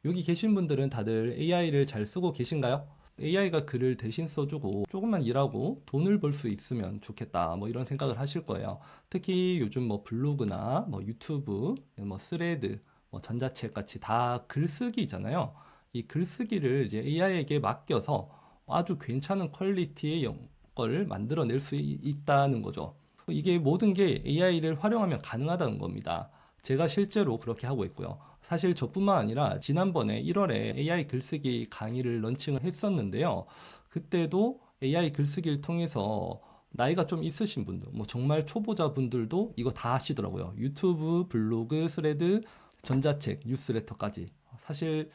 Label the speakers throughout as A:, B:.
A: 여기 계신 분들은 다들 AI를 잘 쓰고 계신가요? AI가 글을 대신 써주고 조금만 일하고 돈을 벌 수 있으면 좋겠다. 뭐 이런 생각을 하실 거예요. 특히 요즘 뭐 블로그나 뭐 유튜브, 뭐 스레드, 뭐 전자책 같이 다 글쓰기잖아요. 이 글쓰기를 이제 AI에게 맡겨서 아주 괜찮은 퀄리티의 걸 만들어낼 수 있다는 거죠. 이게 모든 게 AI를 활용하면 가능하다는 겁니다. 제가 실제로 그렇게 하고 있고요. 사실 저뿐만 아니라 지난번에 1월에 AI 글쓰기 강의를 런칭을 했었는데요. 그때도 AI 글쓰기를 통해서 나이가 좀 있으신 분들, 뭐 정말 초보자 분들도 이거 다 하시더라고요. 유튜브, 블로그, 스레드, 전자책, 뉴스레터까지. 사실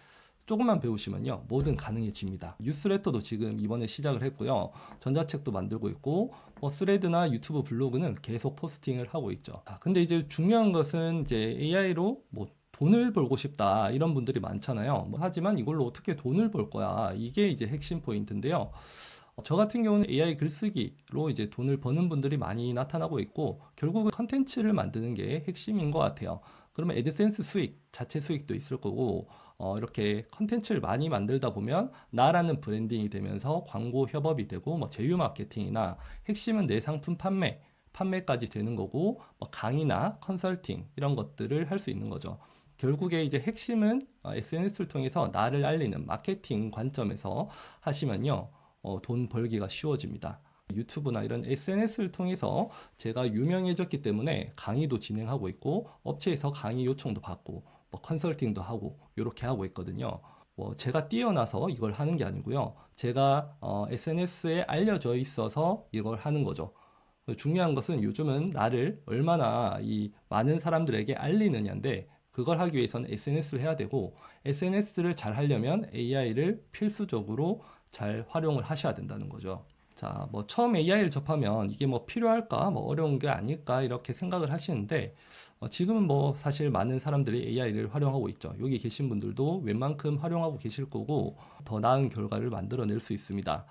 A: 조금만 배우시면요, 뭐든 가능해집니다. 뉴스레터도 지금 이번에 시작을 했고요. 전자책도 만들고 있고, 뭐 스레드나 유튜브 블로그는 계속 포스팅을 하고 있죠. 근데 이제 중요한 것은 이제 AI로 뭐 돈을 벌고 싶다 이런 분들이 많잖아요. 하지만 이걸로 어떻게 돈을 벌 거야? 이게 이제 핵심 포인트인데요. 저 같은 경우는 AI 글쓰기로 이제 돈을 버는 분들이 많이 나타나고 있고, 결국은 컨텐츠를 만드는 게 핵심인 것 같아요. 그러면 애드센스 수익, 자체 수익도 있을 거고, 이렇게 컨텐츠를 많이 만들다 보면 나라는 브랜딩이 되면서 광고 협업이 되고, 뭐 제휴 마케팅이나 핵심은 내 상품 판매까지 되는 거고, 뭐 강의나 컨설팅 이런 것들을 할 수 있는 거죠. 결국에 이제 핵심은 SNS를 통해서 나를 알리는 마케팅 관점에서 하시면요, 돈 벌기가 쉬워집니다. 유튜브나 이런 SNS를 통해서 제가 유명해졌기 때문에 강의도 진행하고 있고, 업체에서 강의 요청도 받고, 뭐 컨설팅도 하고 이렇게 하고 있거든요. 뭐 제가 뛰어나서 이걸 하는 게 아니고요. 제가 SNS에 알려져 있어서 이걸 하는 거죠. 중요한 것은 요즘은 나를 얼마나 이 많은 사람들에게 알리느냐인데, 그걸 하기 위해서는 SNS를 해야 되고, SNS를 잘 하려면 AI를 필수적으로 잘 활용을 하셔야 된다는 거죠. 자, 뭐 처음 AI를 접하면 이게 뭐 필요할까, 뭐 어려운 게 아닐까 이렇게 생각을 하시는데, 지금은 뭐 사실 많은 사람들이 AI를 활용하고 있죠. 여기 계신 분들도 웬만큼 활용하고 계실 거고, 더 나은 결과를 만들어낼 수 있습니다.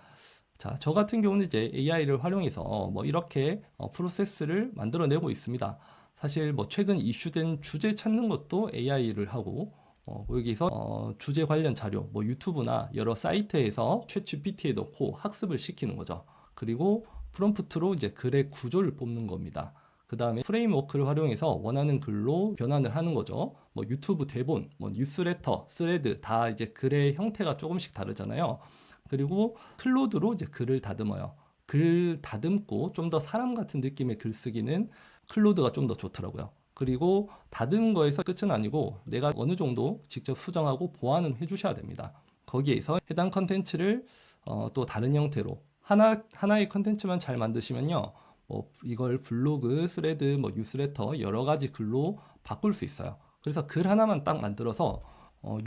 A: 자, 저 같은 경우는 이제 AI를 활용해서 뭐 이렇게 프로세스를 만들어내고 있습니다. 사실 뭐 최근 이슈된 주제 찾는 것도 AI를 하고, 여기서 주제 관련 자료, 뭐 유튜브나 여러 사이트에서 챗GPT에 넣고 학습을 시키는 거죠. 그리고 프롬프트로 이제 글의 구조를 뽑는 겁니다. 그 다음에 프레임워크를 활용해서 원하는 글로 변환을 하는 거죠. 뭐 유튜브 대본, 뭐 뉴스레터, 스레드 다 이제 글의 형태가 조금씩 다르잖아요. 그리고 클로드로 이제 글을 다듬어요. 글 다듬고 좀 더 사람 같은 느낌의 글쓰기는 클로드가 좀 더 좋더라고요. 그리고 다듬은 거에서 끝은 아니고 내가 어느 정도 직접 수정하고 보완은 해주셔야 됩니다. 거기에서 해당 컨텐츠를 또 다른 형태로 하나의 컨텐츠만 잘 만드시면요, 뭐 이걸 블로그, 스레드, 뭐 뉴스레터 여러 가지 글로 바꿀 수 있어요. 그래서 글 하나만 딱 만들어서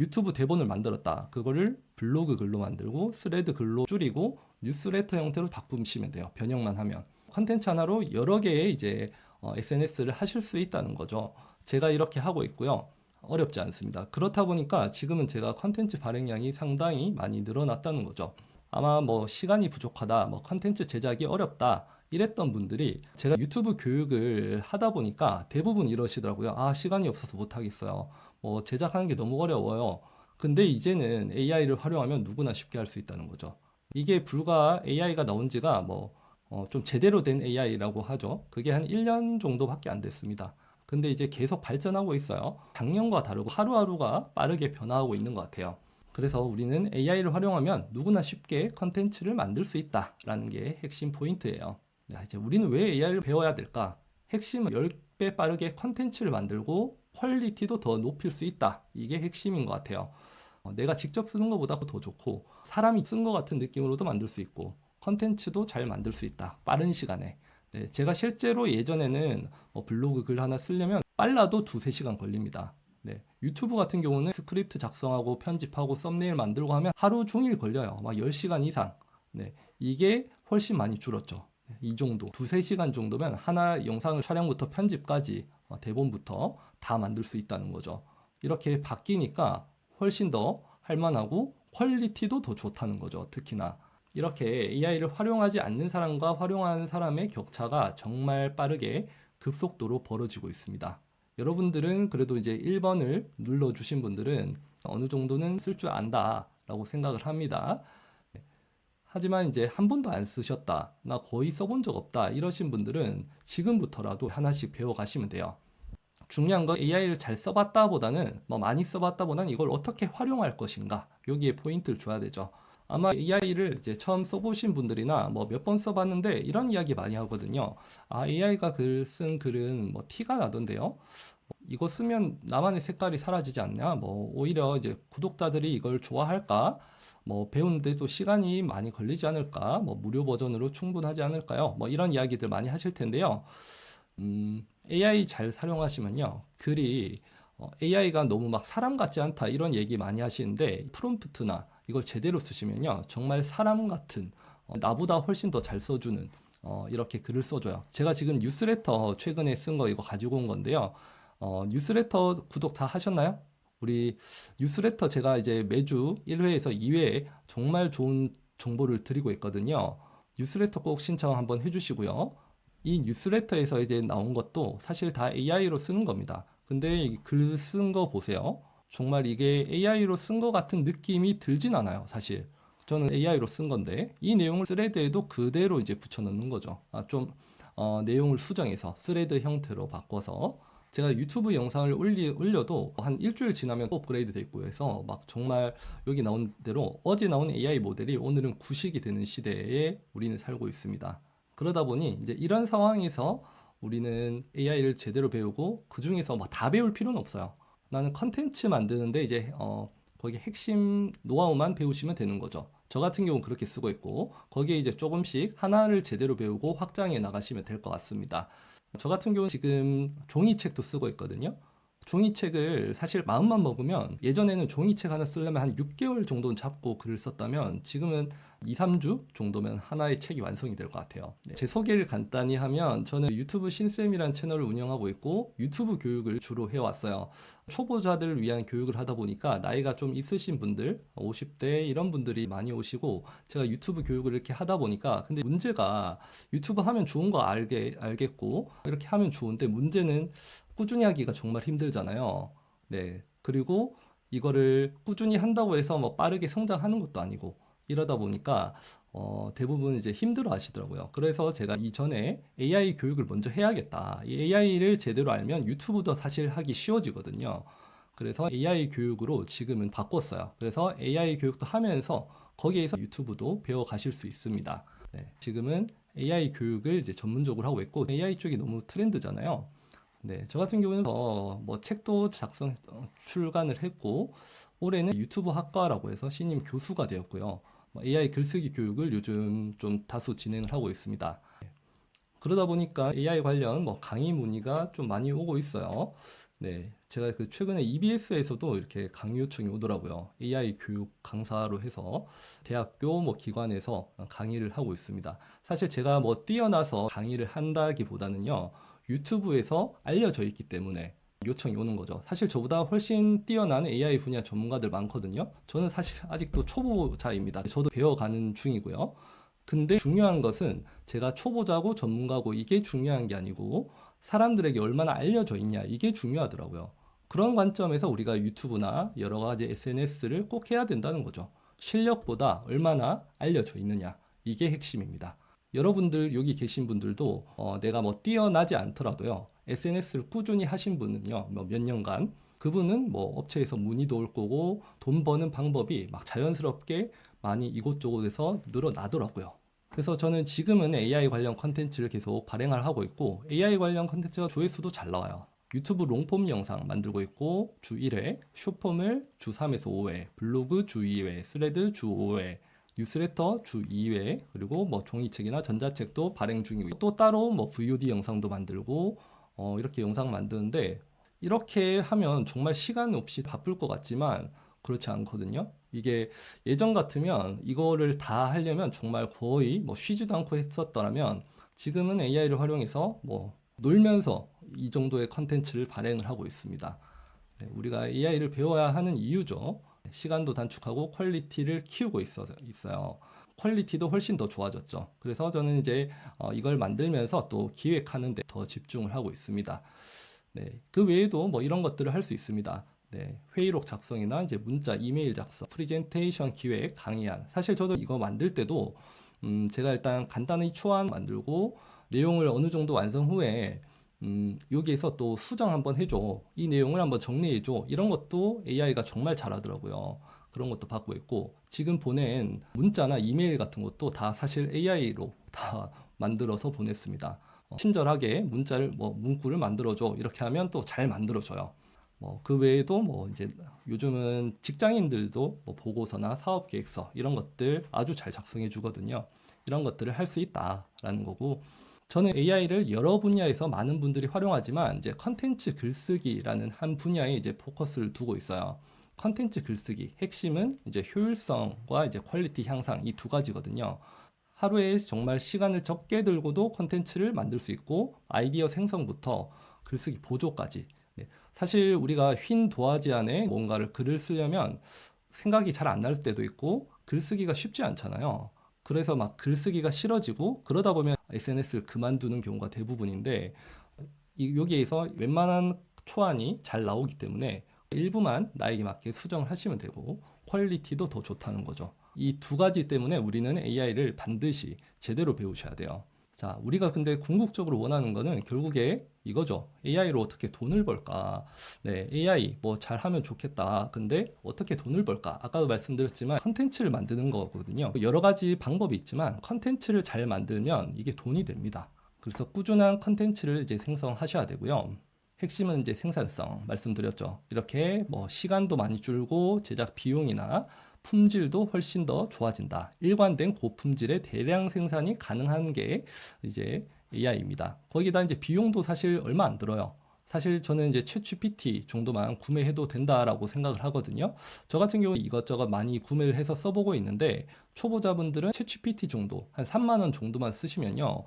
A: 유튜브 대본을 만들었다. 그거를 블로그 글로 만들고 스레드 글로 줄이고 뉴스레터 형태로 바꾸시면 돼요. 변형만 하면. 컨텐츠 하나로 여러 개의 이제 SNS를 하실 수 있다는 거죠. 제가 이렇게 하고 있고요. 어렵지 않습니다. 그렇다 보니까 지금은 제가 컨텐츠 발행량이 상당히 많이 늘어났다는 거죠. 아마 뭐 시간이 부족하다, 뭐 컨텐츠 제작이 어렵다 이랬던 분들이 제가 유튜브 교육을 하다 보니까 대부분 이러시더라고요. 아, 시간이 없어서 못 하겠어요. 뭐 제작하는 게 너무 어려워요. 근데 이제는 AI를 활용하면 누구나 쉽게 할 수 있다는 거죠. 이게 불과 AI가 나온 지가 뭐 좀 제대로 된 AI라고 하죠. 그게 한 1년 정도밖에 안 됐습니다. 근데 이제 계속 발전하고 있어요. 작년과 다르고 하루하루가 빠르게 변화하고 있는 것 같아요. 그래서 우리는 AI를 활용하면 누구나 쉽게 컨텐츠를 만들 수 있다라는 게 핵심 포인트예요. 자, 이제 우리는 왜 AI를 배워야 될까? 핵심은 10배 빠르게 컨텐츠를 만들고 퀄리티도 더 높일 수 있다. 이게 핵심인 것 같아요. 내가 직접 쓰는 것보다 더 좋고 사람이 쓴 것 같은 느낌으로도 만들 수 있고 컨텐츠도 잘 만들 수 있다. 빠른 시간에. 네, 제가 실제로 예전에는 블로그 글 하나 쓰려면 빨라도 2~3시간 걸립니다. 네, 유튜브 같은 경우는 스크립트 작성하고 편집하고 썸네일 만들고 하면 하루 종일 걸려요. 막 10시간 이상. 네, 이게 훨씬 많이 줄었죠. 네, 이 정도. 2~3시간 정도면 하나 영상을 촬영부터 편집까지 대본부터 다 만들 수 있다는 거죠. 이렇게 바뀌니까 훨씬 더 할만하고 퀄리티도 더 좋다는 거죠. 특히나. 이렇게 AI를 활용하지 않는 사람과 활용하는 사람의 격차가 정말 빠르게 급속도로 벌어지고 있습니다. 여러분들은 그래도 이제 1번을 눌러주신 분들은 어느 정도는 쓸 줄 안다라고 생각을 합니다. 하지만 이제 한 번도 안 쓰셨다, 나 거의 써본 적 없다 이러신 분들은 지금부터라도 하나씩 배워가시면 돼요. 중요한 건 AI를 잘 써봤다 보다는 뭐 많이 써봤다 보다는 이걸 어떻게 활용할 것인가, 여기에 포인트를 줘야 되죠. 아마 AI를 이제 처음 써보신 분들이나 뭐 몇 번 써봤는데 이런 이야기 많이 하거든요. 아, AI가 쓴 글은 뭐 티가 나던데요. 이거 쓰면 나만의 색깔이 사라지지 않냐? 뭐 오히려 이제 구독자들이 이걸 좋아할까? 뭐 배우는데도 시간이 많이 걸리지 않을까? 뭐 무료 버전으로 충분하지 않을까요? 뭐 이런 이야기들 많이 하실 텐데요. AI 잘 사용하시면요, 글이 AI가 너무 막 사람 같지 않다 이런 얘기 많이 하시는데 프롬프트나 이걸 제대로 쓰시면요, 정말 사람 같은, 나보다 훨씬 더 잘 써주는 이렇게 글을 써줘요. 제가 지금 뉴스레터 최근에 쓴 거 이거 가지고 온 건데요. 뉴스레터 구독 다 하셨나요? 우리 뉴스레터 제가 이제 매주 1회에서 2회에 정말 좋은 정보를 드리고 있거든요. 뉴스레터 꼭 신청 한번 해주시고요. 이 뉴스레터에서 이제 나온 것도 사실 다 AI로 쓰는 겁니다. 근데 글 쓴 거 보세요. 정말 이게 AI로 쓴 거 같은 느낌이 들진 않아요, 사실. 저는 AI로 쓴 건데 이 내용을 스레드에도 그대로 이제 붙여넣는 거죠. 내용을 수정해서 스레드 형태로 바꿔서 제가 유튜브 영상을 올려도 한 일주일 지나면 또 업그레이드 돼 있고 해서 막 정말 여기 나온 대로 어제 나온 AI 모델이 오늘은 구식이 되는 시대에 우리는 살고 있습니다. 그러다 보니 이제 이런 상황에서 우리는 AI를 제대로 배우고 그 중에서 막 다 배울 필요는 없어요. 나는 컨텐츠 만드는데 이제 거기 핵심 노하우만 배우시면 되는 거죠. 저 같은 경우는 그렇게 쓰고 있고 거기에 이제 조금씩 하나를 제대로 배우고 확장해 나가시면 될 것 같습니다. 저 같은 경우는 지금 종이책도 쓰고 있거든요. 종이책을 사실 마음만 먹으면 예전에는 종이책 하나 쓰려면 한 6개월 정도는 잡고 글을 썼다면 지금은 2, 3주 정도면 하나의 책이 완성이 될 것 같아요. 네. 제 소개를 간단히 하면 저는 유튜브 신쌤이라는 채널을 운영하고 있고 유튜브 교육을 주로 해왔어요. 초보자들을 위한 교육을 하다 보니까 나이가 좀 있으신 분들, 50대 이런 분들이 많이 오시고 제가 유튜브 교육을 이렇게 하다 보니까 근데 문제가 유튜브 하면 좋은 거 알겠고 이렇게 하면 좋은데 문제는 꾸준히 하기가 정말 힘들잖아요. 네. 그리고 이거를 꾸준히 한다고 해서 뭐 빠르게 성장하는 것도 아니고 이러다 보니까 대부분 이제 힘들어 하시더라고요. 그래서 제가 이전에 AI 교육을 먼저 해야겠다. 이 AI를 제대로 알면 유튜브도 사실 하기 쉬워지거든요. 그래서 AI 교육으로 지금은 바꿨어요. 그래서 AI 교육도 하면서 거기에서 유튜브도 배워 가실 수 있습니다. 네. 지금은 AI 교육을 이제 전문적으로 하고 있고 AI 쪽이 너무 트렌드잖아요. 네, 저 같은 경우는 뭐 책도 출간을 했고 올해는 유튜브 학과라고 해서 신임 교수가 되었고요. AI 글쓰기 교육을 요즘 좀 다소 진행을 하고 있습니다. 그러다 보니까 AI 관련 뭐 강의 문의가 좀 많이 오고 있어요. 네, 제가 그 최근에 EBS에서도 이렇게 강의 요청이 오더라고요. AI 교육 강사로 해서 대학교 뭐 기관에서 강의를 하고 있습니다. 사실 제가 뭐 뛰어나서 강의를 한다기보다는요, 유튜브에서 알려져 있기 때문에 요청이 오는 거죠. 사실 저보다 훨씬 뛰어난 AI 분야 전문가들 많거든요. 저는 사실 아직도 초보자입니다. 저도 배워가는 중이고요. 근데 중요한 것은 제가 초보자고 전문가고 이게 중요한 게 아니고 사람들에게 얼마나 알려져 있냐, 이게 중요하더라고요. 그런 관점에서 우리가 유튜브나 여러 가지 SNS를 꼭 해야 된다는 거죠. 실력보다 얼마나 알려져 있느냐, 이게 핵심입니다. 여러분들 여기 계신 분들도 내가 뭐 뛰어나지 않더라도요, SNS를 꾸준히 하신 분은요, 뭐 몇 년간 그분은 뭐 업체에서 문의도 올 거고 돈 버는 방법이 막 자연스럽게 많이 이곳저곳에서 늘어나더라고요. 그래서 저는 지금은 AI 관련 컨텐츠를 계속 발행을 하고 있고 AI 관련 컨텐츠가 조회수도 잘 나와요. 유튜브 롱폼 영상 만들고 있고 주 1회, 숏폼을 주 3에서 5회, 블로그 주 2회, 스레드 주 5회, 뉴스레터 주 2회, 그리고 뭐 종이책이나 전자책도 발행 중이고 또 따로 뭐 VOD 영상도 만들고 이렇게 영상 만드는데 이렇게 하면 정말 시간 없이 바쁠 것 같지만 그렇지 않거든요. 이게 예전 같으면 이거를 다 하려면 정말 거의 뭐 쉬지도 않고 했었더라면 지금은 AI를 활용해서 뭐 놀면서 이 정도의 컨텐츠를 발행을 하고 있습니다. 네, 우리가 AI를 배워야 하는 이유죠. 시간도 단축하고 퀄리티를 키우고 있어요. 퀄리티도 훨씬 더 좋아졌죠. 그래서 저는 이제 이걸 만들면서 또 기획하는 데 더 집중을 하고 있습니다. 네, 그 외에도 뭐 이런 것들을 할 수 있습니다. 네, 회의록 작성이나 이제 문자, 이메일 작성, 프레젠테이션 기획, 강의안. 사실 저도 이거 만들 때도 제가 일단 간단히 초안 만들고 내용을 어느 정도 완성 후에 여기에서 또 수정 한번 해줘. 이 내용을 한번 정리해줘. 이런 것도 AI가 정말 잘하더라고요. 그런 것도 받고 있고 지금 보낸 문자나 이메일 같은 것도 다 사실 AI로 다 만들어서 보냈습니다. 친절하게 문자를 문구를 만들어줘 이렇게 하면 또 잘 만들어줘요. 그 외에도 이제 요즘은 직장인들도 보고서나 사업계획서 이런 것들 아주 잘 작성해 주거든요. 이런 것들을 할 수 있다라는 거고 저는 AI를 여러 분야에서 많은 분들이 활용하지만 이제 컨텐츠 글쓰기라는 한 분야에 이제 포커스를 두고 있어요. 컨텐츠 글쓰기 핵심은 이제 효율성과 이제 퀄리티 향상 이 두 가지거든요. 하루에 정말 시간을 적게 들고도 컨텐츠를 만들 수 있고 아이디어 생성부터 글쓰기 보조까지. 네. 사실 우리가 휜 도화지 안에 뭔가를 글을 쓰려면 생각이 잘 안 날 때도 있고 글쓰기가 쉽지 않잖아요. 그래서 막 글쓰기가 싫어지고 그러다 보면 SNS를 그만두는 경우가 대부분인데 여기에서 웬만한 초안이 잘 나오기 때문에 일부만 나에게 맞게 수정을 하시면 되고 퀄리티도 더 좋다는 거죠. 이 두 가지 때문에 우리는 AI를 반드시 제대로 배우셔야 돼요. 자, 우리가 근데 궁극적으로 원하는 거는 결국에 이거죠. AI로 어떻게 돈을 벌까? 네, AI 뭐 잘하면 좋겠다. 근데 어떻게 돈을 벌까? 아까도 말씀드렸지만 컨텐츠를 만드는 거거든요. 여러 가지 방법이 있지만 컨텐츠를 잘 만들면 이게 돈이 됩니다. 그래서 꾸준한 컨텐츠를 이제 생성하셔야 되고요. 핵심은 이제 생산성 말씀드렸죠. 이렇게 시간도 많이 줄고 제작 비용이나 품질도 훨씬 더 좋아진다. 일관된 고품질의 대량 생산이 가능한 게 이제 AI입니다. 거기다 이제 비용도 사실 얼마 안 들어요. 사실 저는 이제 챗GPT 정도만 구매해도 된다라고 생각을 하거든요. 저 같은 경우 이것저것 많이 구매를 해서 써보고 있는데 초보자분들은 챗GPT 정도 한 3만 원 정도만 쓰시면요.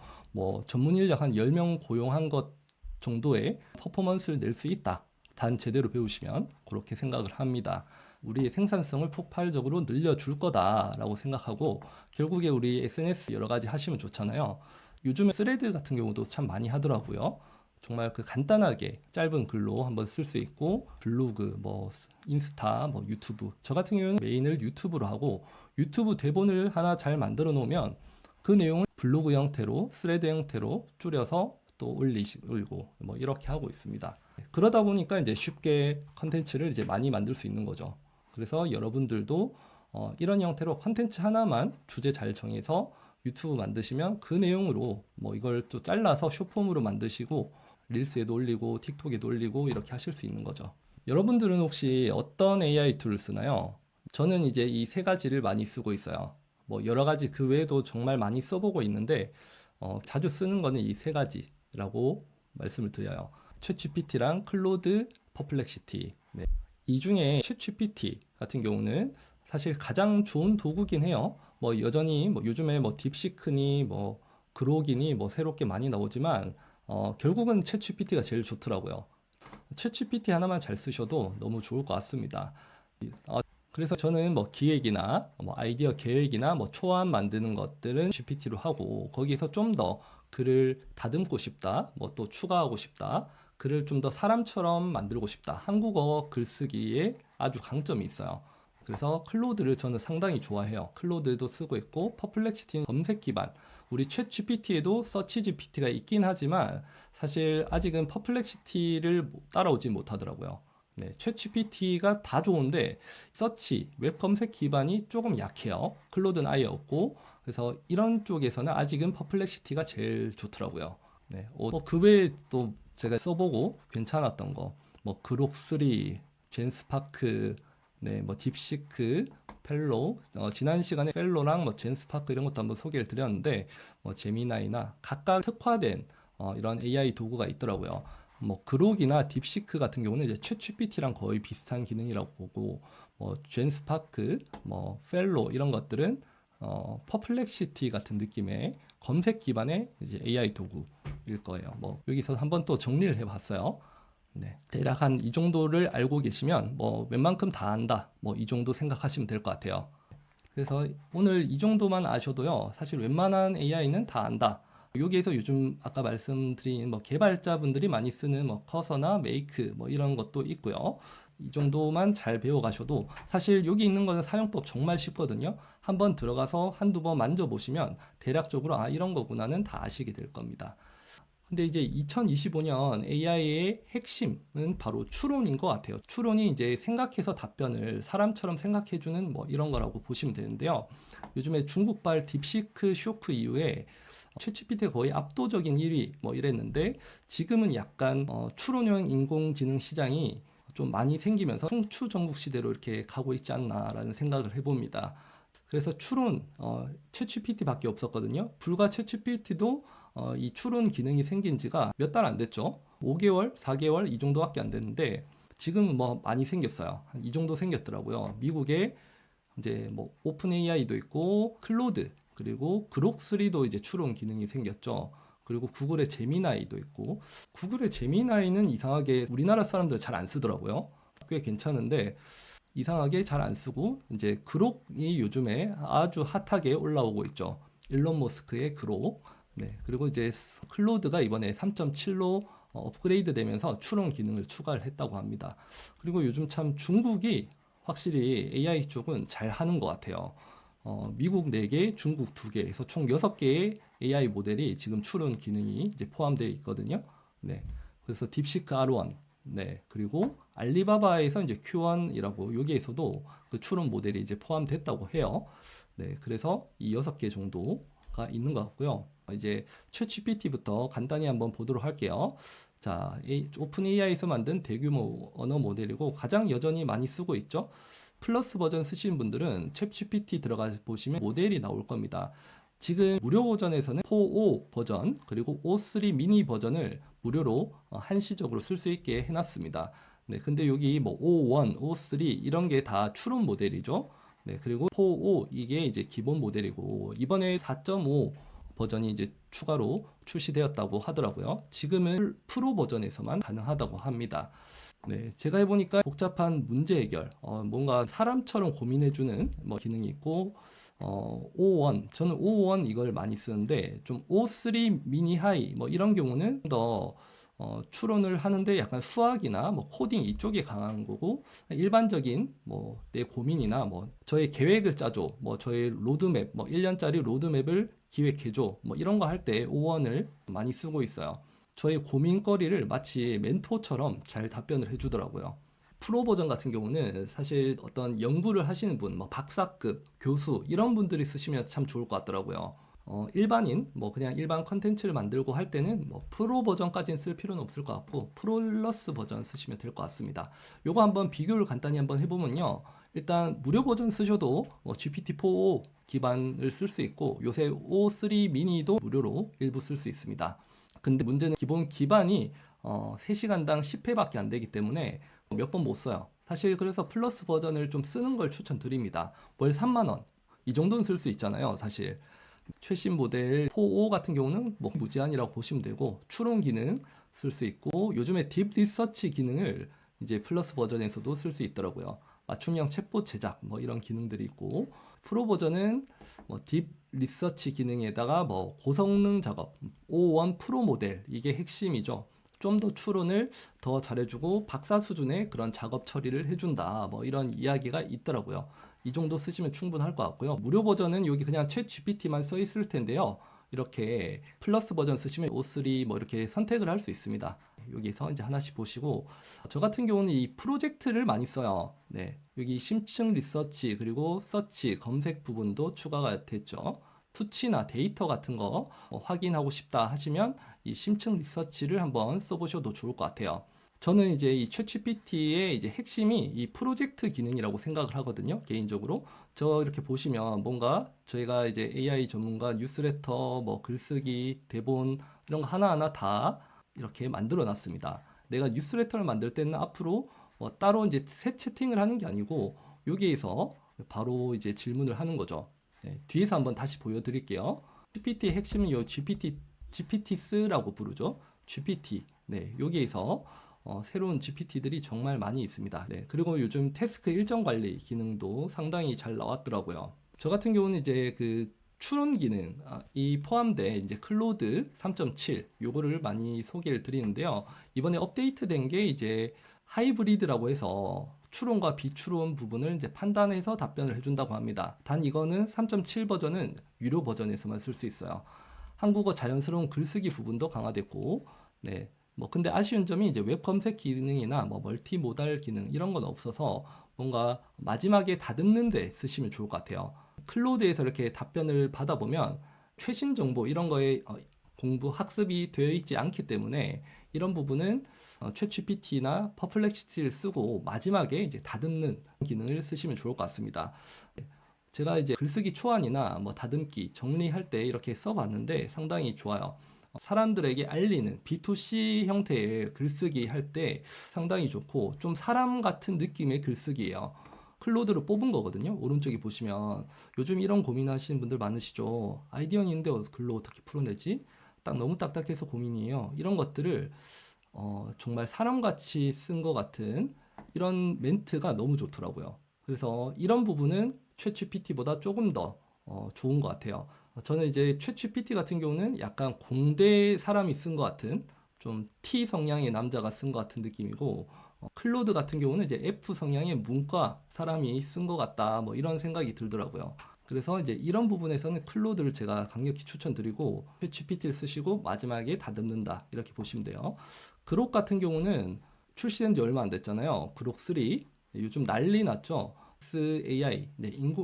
A: 전문 인력 한 10명 고용한 것 정도의 퍼포먼스를 낼 수 있다. 단 제대로 배우시면 그렇게 생각을 합니다. 우리의 생산성을 폭발적으로 늘려줄 거다라고 생각하고 결국에 우리 SNS 여러 가지 하시면 좋잖아요. 요즘에 스레드 같은 경우도 참 많이 하더라고요. 정말 그 간단하게 짧은 글로 한번 쓸 수 있고 블로그, 인스타, 유튜브. 저 같은 경우는 메인을 유튜브로 하고 유튜브 대본을 하나 잘 만들어 놓으면 그 내용을 블로그 형태로 스레드 형태로 줄여서 또 올리고 이렇게 하고 있습니다. 그러다 보니까 이제 쉽게 컨텐츠를 이제 많이 만들 수 있는 거죠. 그래서 여러분들도 이런 형태로 컨텐츠 하나만 주제 잘 정해서 유튜브 만드시면 그 내용으로 이걸 또 잘라서 숏폼으로 만드시고 릴스에도 올리고 틱톡에도 올리고 이렇게 하실 수 있는 거죠. 여러분들은 혹시 어떤 AI 툴을 쓰나요? 저는 이제 이 세 가지를 많이 쓰고 있어요. 여러 가지 그 외에도 정말 많이 써보고 있는데 자주 쓰는 거는 이 세 가지라고 말씀을 드려요. 챗GPT랑 클로드, 퍼플렉시티. 네. 이 중에 챗GPT 같은 경우는 사실 가장 좋은 도구긴 해요. 여전히 요즘에 딥시크니 그록이니 새롭게 많이 나오지만 결국은 챗GPT가 제일 좋더라고요. 챗GPT 하나만 잘 쓰셔도 너무 좋을 것 같습니다. 그래서 저는 기획이나 아이디어 계획이나 초안 만드는 것들은 GPT로 하고 거기서 좀 더 글을 다듬고 싶다, 또 추가하고 싶다, 글을 좀 더 사람처럼 만들고 싶다. 한국어 글쓰기에 아주 강점이 있어요. 그래서 클로드를 저는 상당히 좋아해요. 클로드도 쓰고 있고 퍼플렉시티는 검색 기반. 우리 챗 GPT에도 서치 GPT가 있긴 하지만 사실 아직은 퍼플렉시티를 따라오지 못하더라고요. 네, 챗 GPT가 다 좋은데 서치, 웹 검색 기반이 조금 약해요. 클로드는 아예 없고 그래서 이런 쪽에서는 아직은 퍼플렉시티가 제일 좋더라고요. 네, 그 외에 또 제가 써보고 괜찮았던 거, 그록3, 젠스파크, 네, 딥시크, 펠로우, 지난 시간에 펠로랑 젠스파크 이런 것도 한번 소개를 드렸는데, 제미나이나 각각 특화된 이런 AI 도구가 있더라고요. 그록이나 딥시크 같은 경우는 이제 챗GPT랑 거의 비슷한 기능이라고 보고, 젠스파크, 펠로우 이런 것들은 퍼플렉시티 같은 느낌의 검색 기반의 이제 AI 도구일 거예요. 여기서 한번 또 정리를 해봤어요. 네, 대략 한 이 정도를 알고 계시면 웬만큼 다 안다. 이 정도 생각하시면 될 것 같아요. 그래서 오늘 이 정도만 아셔도요. 사실 웬만한 AI는 다 안다. 여기에서 요즘 아까 말씀드린 뭐 개발자분들이 많이 쓰는 뭐 커서나 메이크 뭐 이런 것도 있고요. 이 정도만 잘 배워 가셔도 사실 여기 있는 거는 사용법 정말 쉽거든요. 한번 들어가서 한두 번 만져보시면 대략적으로 아, 이런 거구나는 다 아시게 될 겁니다. 근데 이제 2025년 AI의 핵심은 바로 추론인 것 같아요. 추론이 이제 생각해서 답변을 사람처럼 생각해주는 뭐 이런 거라고 보시면 되는데요. 요즘에 중국발 딥시크 쇼크 이후에 챗GPT 거의 압도적인 1위 뭐 이랬는데 지금은 약간 추론형 인공지능 시장이 좀 많이 생기면서 충추정국 시대로 이렇게 가고 있지 않나라는 생각을 해봅니다. 그래서 추론 챗GPT밖에 없었거든요. 불과 챗GPT도 이 추론 기능이 생긴 지가 몇 달 안 됐죠. 5개월, 4개월 이 정도밖에 안 됐는데 지금은 뭐 많이 생겼어요. 한 이 정도 생겼더라고요. 미국에 이제 뭐 오픈 AI도 있고 클로드 그리고 그록3도 이제 추론 기능이 생겼죠. 그리고 구글의 제미나이도 있고 구글의 제미나이는 이상하게 우리나라 사람들 잘 안 쓰더라고요. 꽤 괜찮은데 이상하게 잘 안 쓰고 이제 그록이 요즘에 아주 핫하게 올라오고 있죠. 일론 머스크의 그록. 네. 그리고 이제 클로드가 이번에 3.7로 업그레이드 되면서 추론 기능을 추가를 했다고 합니다. 그리고 요즘 참 중국이 확실히 AI 쪽은 잘 하는 것 같아요. 미국 4개, 중국 2개에서 총 6개의 AI 모델이 지금 추론 기능이 이제 포함되어 있거든요. 네. 그래서 딥시크 R1, 네. 그리고 알리바바에서 이제 Q1이라고 여기에서도 그 추론 모델이 이제 포함됐다고 해요. 네. 그래서 이 6개 정도가 있는 것 같고요. 이제 챗GPT부터 간단히 한번 보도록 할게요. 자, 오픈 AI에서 만든 대규모 언어 모델이고 가장 여전히 많이 쓰고 있죠. 플러스 버전 쓰시는 분들은 챗GPT 들어가 보시면 모델이 나올 겁니다. 지금 무료 버전에서는 4.5 버전 그리고 5.3 미니 버전을 무료로 한시적으로 쓸 수 있게 해놨습니다. 네, 근데 여기 뭐 5.1, 5.3 이런 게 다 추론 모델이죠. 네, 그리고 4.5 이게 이제 기본 모델이고 이번에 4.5 버전이 이제 추가로 출시되었다고 하더라고요. 지금은 프로 버전에서만 가능하다고 합니다. 네, 제가 해보니까 복잡한 문제 해결, 뭔가 사람처럼 고민해주는 뭐 기능이 있고, 5.1, 저는 5.1 이걸 많이 쓰는데, 좀 5.3 미니 하이, 뭐 이런 경우는 더 추론을 하는데 약간 수학이나 뭐 코딩 이쪽에 강한 거고, 일반적인 뭐 내 고민이나 뭐 저의 계획을 짜줘, 뭐 저의 로드맵, 뭐 1년짜리 로드맵을 기획해줘, 뭐 이런 거 할 때 5.1을 많이 쓰고 있어요. 저의 고민거리를 마치 멘토처럼 잘 답변을 해주더라고요. 프로 버전 같은 경우는 사실 어떤 연구를 하시는 분, 뭐 박사급, 교수 이런 분들이 쓰시면 참 좋을 것 같더라고요. 일반인, 뭐 그냥 일반 컨텐츠를 만들고 할 때는 뭐 프로 버전까지는 쓸 필요는 없을 것 같고 플러스 버전 쓰시면 될 것 같습니다. 요거 한번 비교를 간단히 한번 해보면요. 일단 무료 버전 쓰셔도 뭐 GPT-4 기반을 쓸 수 있고 요새 5.3 미니도 무료로 일부 쓸 수 있습니다. 근데 문제는 기본 기반이 3시간당 10회밖에 안 되기 때문에 몇 번 못 써요. 사실 그래서 플러스 버전을 좀 쓰는 걸 추천드립니다. 월 3만 원. 이 정도는 쓸 수 있잖아요, 사실. 최신 모델 4.5 같은 경우는 뭐 무제한이라고 보시면 되고 추론 기능 쓸 수 있고 요즘에 딥 리서치 기능을 이제 플러스 버전에서도 쓸 수 있더라고요. 맞춤형 챗봇 제작 뭐 이런 기능들이 있고 프로 버전은 뭐 딥 리서치 기능에다가 뭐 고성능 작업 5.1 프로 모델 이게 핵심이죠. 좀 더 추론을 더 잘해주고 박사 수준의 그런 작업 처리를 해준다 뭐 이런 이야기가 있더라고요. 이 정도 쓰시면 충분할 것 같고요. 무료 버전은 여기 그냥 챗 GPT만 써 있을 텐데요. 이렇게 플러스 버전 쓰시면 O3 뭐 이렇게 선택을 할 수 있습니다. 여기서 이제 하나씩 보시고 저 같은 경우는 이 프로젝트를 많이 써요. 네, 여기 심층 리서치 그리고 서치 검색 부분도 추가가 됐죠. 수치나 데이터 같은 거 확인하고 싶다 하시면 이 심층 리서치를 한번 써보셔도 좋을 것 같아요. 저는 이제 이 챗GPT의 이제 핵심이 이 프로젝트 기능이라고 생각을 하거든요. 개인적으로. 저 이렇게 보시면 뭔가 저희가 이제 AI 전문가 뉴스레터, 뭐 글쓰기, 대본 이런 거 하나하나 다 이렇게 만들어 놨습니다. 내가 뉴스레터를 만들 때는 앞으로 따로 이제 새 채팅을 하는 게 아니고 여기에서 바로 이제 질문을 하는 거죠. 네, 뒤에서 한번 다시 보여드릴게요. GPT의 핵심은 요 GPTs라고 부르죠. GPT. 네, 여기에서 새로운 GPT들이 정말 많이 있습니다. 네, 그리고 요즘 태스크 일정 관리 기능도 상당히 잘 나왔더라고요. 저 같은 경우는 이제 그 추론 기능 이 포함된 이제 클로드 3.7 요거를 많이 소개를 드리는데요. 이번에 업데이트된 게 이제 하이브리드라고 해서 추론과 비추론 부분을 이제 판단해서 답변을 해준다고 합니다. 단 이거는 3.7 버전은 유료 버전에서만 쓸 수 있어요. 한국어 자연스러운 글쓰기 부분도 강화됐고, 네. 뭐 근데 아쉬운 점이 이제 웹 검색 기능이나 뭐 멀티모달 기능 이런 건 없어서 뭔가 마지막에 다듬는 데 쓰시면 좋을 것 같아요. 클로드에서 이렇게 답변을 받아보면 최신 정보 이런 거에 공부 학습이 되어 있지 않기 때문에 이런 부분은 챗GPT나 퍼플렉시티를 쓰고 마지막에 이제 다듬는 기능을 쓰시면 좋을 것 같습니다. 제가 이제 글쓰기 초안이나 뭐 다듬기 정리할 때 이렇게 써봤는데 상당히 좋아요. 사람들에게 알리는 B2C 형태의 글쓰기 할 때 상당히 좋고 좀 사람 같은 느낌의 글쓰기예요. 클로드를 뽑은 거거든요. 오른쪽에 보시면 요즘 이런 고민하시는 분들 많으시죠. 아이디어는 있는데 글로 어떻게 풀어내지? 딱 너무 딱딱해서 고민이에요. 이런 것들을 정말 사람같이 쓴 것 같은 이런 멘트가 너무 좋더라고요. 그래서 이런 부분은 챗GPT보다 조금 더 좋은 것 같아요. 저는 이제 챗GPT 같은 경우는 약간 공대 사람이 쓴 것 같은 좀 T 성향의 남자가 쓴 것 같은 느낌이고 클로드 같은 경우는 이제 F 성향의 문과 사람이 쓴 것 같다 뭐 이런 생각이 들더라고요. 그래서 이제 이런 부분에서는 클로드를 제가 강력히 추천드리고 챗GPT를 쓰시고 마지막에 다듬는다 이렇게 보시면 돼요. 그록 같은 경우는 출시된 지 얼마 안 됐잖아요. 그록 3 요즘 난리 났죠. AI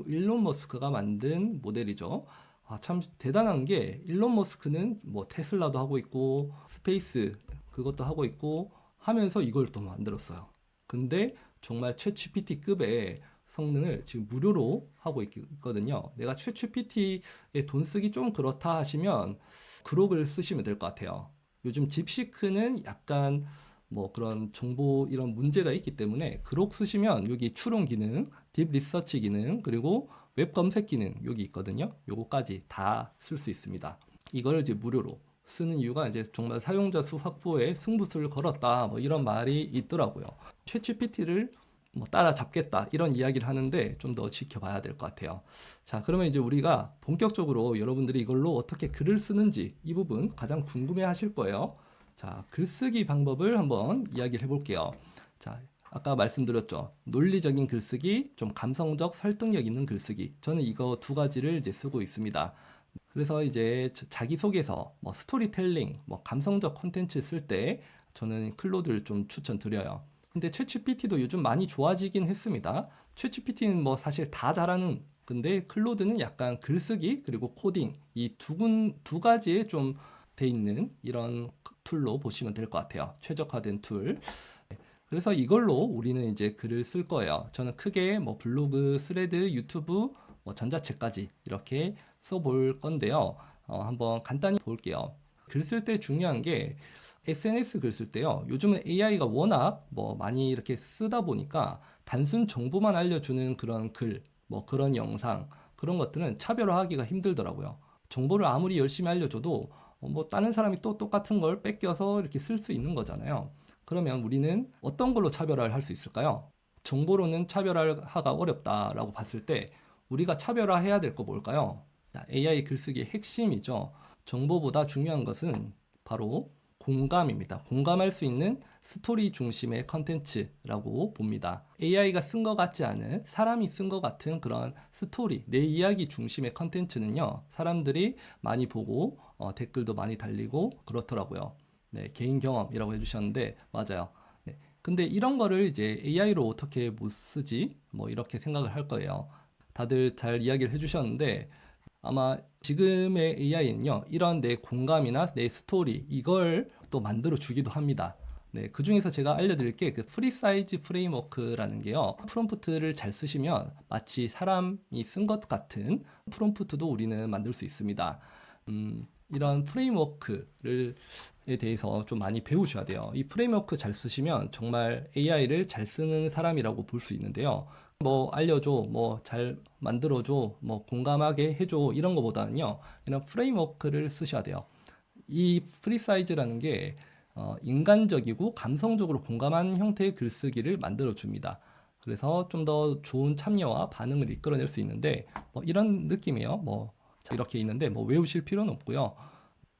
A: 일론 머스크가 만든 모델이죠. 참 대단한 게 일론 머스크는 뭐 테슬라도 하고 있고 스페이스 그것도 하고 있고 하면서 이걸 또 만들었어요. 근데 정말 챗GPT급의 성능을 지금 무료로 하고 있거든요. 내가 챗GPT에 돈 쓰기 좀 그렇다 하시면 그록을 쓰시면 될 것 같아요. 요즘 딥시크는 약간 뭐 그런 정보 이런 문제가 있기 때문에 그록 쓰시면 여기 추론 기능, 딥 리서치 기능, 그리고 웹 검색 기능 여기 있거든요. 요거까지 다 쓸 수 있습니다. 이걸 이제 무료로 쓰는 이유가 이제 정말 사용자 수 확보에 승부수를 걸었다 뭐 이런 말이 있더라고요. 챗GPT를 뭐 따라잡겠다 이런 이야기를 하는데 좀 더 지켜봐야 될 것 같아요. 자, 그러면 이제 우리가 본격적으로 여러분들이 이걸로 어떻게 글을 쓰는지 이 부분 가장 궁금해 하실 거예요. 자, 글쓰기 방법을 한번 이야기를 해볼게요. 자, 아까 말씀드렸죠. 논리적인 글쓰기, 좀 감성적 설득력 있는 글쓰기. 저는 이거 두 가지를 이제 쓰고 있습니다. 그래서 이제 자기소개서, 뭐 스토리텔링, 뭐 감성적 콘텐츠 쓸 때 저는 클로드를 좀 추천드려요. 근데 챗GPT도 요즘 많이 좋아지긴 했습니다. 챗GPT는 뭐 사실 다 잘하는 근데 클로드는 약간 글쓰기 그리고 코딩 이 두 가지에 좀 돼 있는 이런 툴로 보시면 될 것 같아요. 최적화된 툴. 그래서 이걸로 우리는 이제 글을 쓸 거예요. 저는 크게 뭐 블로그, 스레드, 유튜브, 뭐 전자책까지 이렇게 써볼 건데요. 한번 간단히 볼게요. 글 쓸 때 중요한 게 SNS 글 쓸 때요. 요즘은 AI가 워낙 뭐 많이 이렇게 쓰다 보니까 단순 정보만 알려주는 그런 글, 뭐 그런 영상, 그런 것들은 차별화하기가 힘들더라고요. 정보를 아무리 열심히 알려줘도 뭐 다른 사람이 또 똑같은 걸 뺏겨서 이렇게 쓸 수 있는 거잖아요. 그러면 우리는 어떤 걸로 차별화를 할 수 있을까요? 정보로는 차별화가 어렵다라고 봤을 때 우리가 차별화해야 될 거 뭘까요? AI 글쓰기의 핵심이죠. 정보보다 중요한 것은 바로 공감입니다. 공감할 수 있는 스토리 중심의 컨텐츠라고 봅니다. AI가 쓴 것 같지 않은 사람이 쓴 것 같은 그런 스토리, 내 이야기 중심의 컨텐츠는요. 사람들이 많이 보고 댓글도 많이 달리고 그렇더라고요. 네, 개인 경험이라고 해주셨는데 맞아요. 네, 근데 이런 거를 이제 AI로 어떻게 못 쓰지? 뭐 이렇게 생각을 할 거예요. 다들 잘 이야기를 해주셨는데 아마 지금의 AI는요, 이런 내 공감이나 내 스토리, 이걸 또 만들어 주기도 합니다. 네, 그 중에서 제가 알려드릴 게 그 프리사이즈 프레임워크라는 게요, 프롬프트를 잘 쓰시면 마치 사람이 쓴 것 같은 프롬프트도 우리는 만들 수 있습니다. 이런 프레임워크에 대해서 좀 많이 배우셔야 돼요. 이 프레임워크 잘 쓰시면 정말 AI를 잘 쓰는 사람이라고 볼 수 있는데요. 뭐 알려줘, 뭐 잘 만들어줘, 뭐 공감하게 해줘 이런 거보다는요. 이런 프레임워크를 쓰셔야 돼요. 이 프리사이즈라는 게 인간적이고 감성적으로 공감한 형태의 글쓰기를 만들어 줍니다. 그래서 좀 더 좋은 참여와 반응을 이끌어낼 수 있는데 뭐 이런 느낌이에요. 뭐 자, 이렇게 있는데 뭐 외우실 필요는 없고요.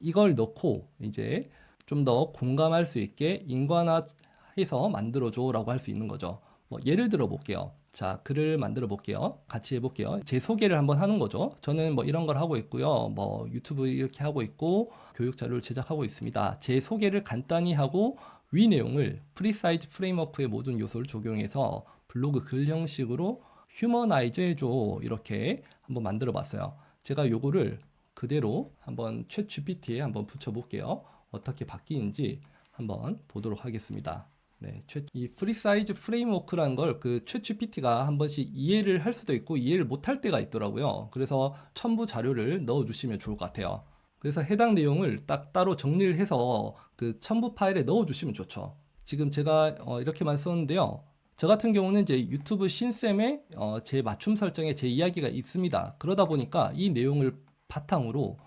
A: 이걸 넣고 이제 좀 더 공감할 수 있게 인관화해서 만들어줘라고 할 수 있는 거죠. 뭐 예를 들어 볼게요. 자, 글을 만들어 볼게요. 같이 해볼게요. 제 소개를 한번 하는 거죠. 저는 뭐 이런 걸 하고 있고요. 뭐 유튜브 이렇게 하고 있고 교육 자료를 제작하고 있습니다. 제 소개를 간단히 하고 위 내용을 프리사이즈 프레임워크의 모든 요소를 적용해서 블로그 글 형식으로 휴머나이즈 해줘. 이렇게 한번 만들어 봤어요. 제가 요거를 그대로 한번 챗 GPT에 한번 붙여 볼게요. 어떻게 바뀌는지 한번 보도록 하겠습니다. 네, 이 프리사이즈 프레임워크라는 걸 그 챗 GPT가 한 번씩 이해를 할 수도 있고 이해를 못할 때가 있더라고요. 그래서 첨부 자료를 넣어 주시면 좋을 것 같아요. 그래서 해당 내용을 딱 따로 정리를 해서 그 첨부 파일에 넣어 주시면 좋죠. 지금 제가 이렇게만 썼는데요. 저 같은 경우는 이제 유튜브 신쌤에 제 맞춤 설정에 제 이야기가 있습니다. 그러다 보니까 이 내용을 바탕으로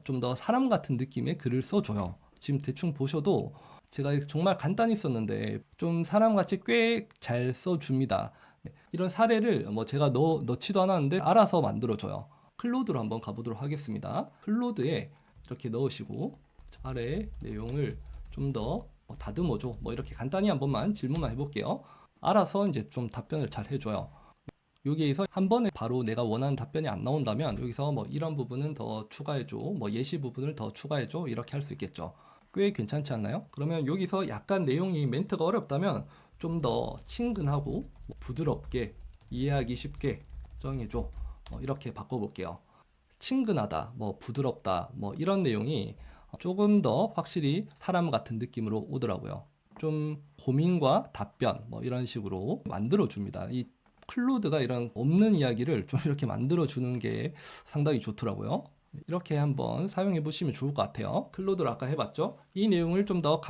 A: 좀 더 사람 같은 느낌의 글을 써줘요. 지금 대충 보셔도 제가 정말 간단히 썼는데 좀 사람같이 꽤 잘 써줍니다. 네, 이런 사례를 뭐 제가 넣지도 않았는데 알아서 만들어줘요. 클로드로 한번 가보도록 하겠습니다. 클로드에 이렇게 넣으시고 아래 내용을 좀 더 다듬어줘. 뭐 이렇게 간단히 한 번만 질문만 해볼게요. 알아서 이제 좀 답변을 잘 해줘요. 여기에서 한 번에 바로 내가 원하는 답변이 안 나온다면 여기서 뭐 이런 부분은 더 추가해줘, 뭐 예시 부분을 더 추가해줘 이렇게 할 수 있겠죠. 꽤 괜찮지 않나요? 그러면 여기서 약간 내용이 멘트가 어렵다면 좀 더 친근하고 부드럽게 이해하기 쉽게 정해줘. 이렇게 바꿔볼게요. 친근하다, 뭐 부드럽다, 뭐 이런 내용이 조금 더 확실히 사람 같은 느낌으로 오더라고요. 좀 고민과 답변 뭐 이런 식으로 만들어 줍니다. 이 클로드가 이런 없는 이야기를 좀 이렇게 만들어 주는 게 상당히 좋더라고요. 이렇게 한번 사용해 보시면 좋을 것 같아요. 클로드를 아까 해봤죠? 이 내용을 좀 더